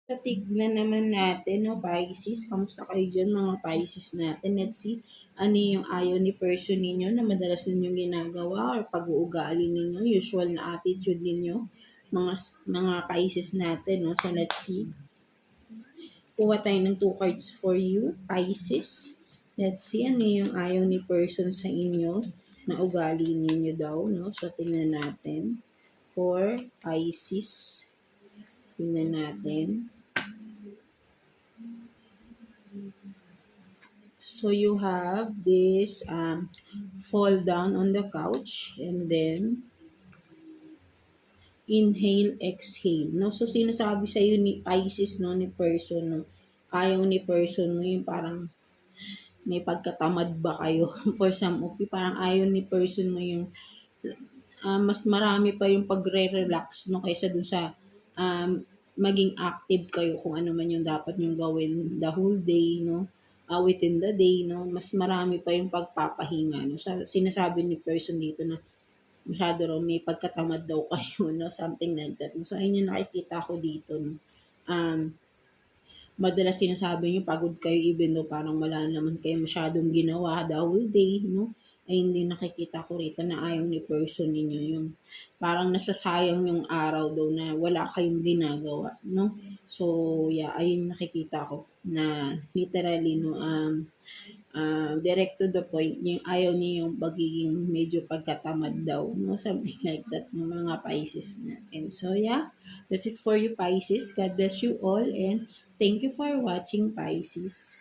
Sa tignan naman natin, no, Pisces. Kamusta kayo dyan, mga Pisces natin? Let's see, ano yung ayaw ni person ninyo na madalas ninyong ginagawa or pag-uugali ninyo, usual na attitude ninyo, mga Pisces natin, no? So, let's see. Kuha tayo ng 2 cards for you, Pisces. Let's see, ano yung ayaw ni person sa inyo na ugali ninyo daw, no? So, tingnan natin. For Pisces, tingnan natin. So you have this fall down on the couch and then inhale, exhale. No? So sinasabi sa iyo ni Pisces, no, ni person, no, ayaw ni person mo yung parang may pagkatamad ba kayo for some of you, parang ayaw ni person mo yung mas marami pa yung pagre-relax, no, kaysa dun sa maging active kayo kung ano man yung dapat nyong gawin the whole day, no, within the day, no, mas marami pa yung pagpapahinga, no. Sinasabi ni person dito na masyado raw may pagkatamad daw kayo, no, something like that. So ayun yung nakikita ko dito, no. Um, Madalas sinasabi niyo pagod kayo even though parang wala naman kayo masyadong ginawa the whole day, no? Ay hindi nakikita ko rito na ayaw ni person ninyo yung parang nasasayang yung araw daw na wala kayong ginagawa, no? So, yeah, ayun nakikita ko na literally, no, direct to the point, yung ayaw niyo yung pagiging medyo pagkatamad daw, no? Something like that ng mga Pisces natin. So, yeah, that's it for you, Pisces. God bless you all and thank you for watching, Pisces.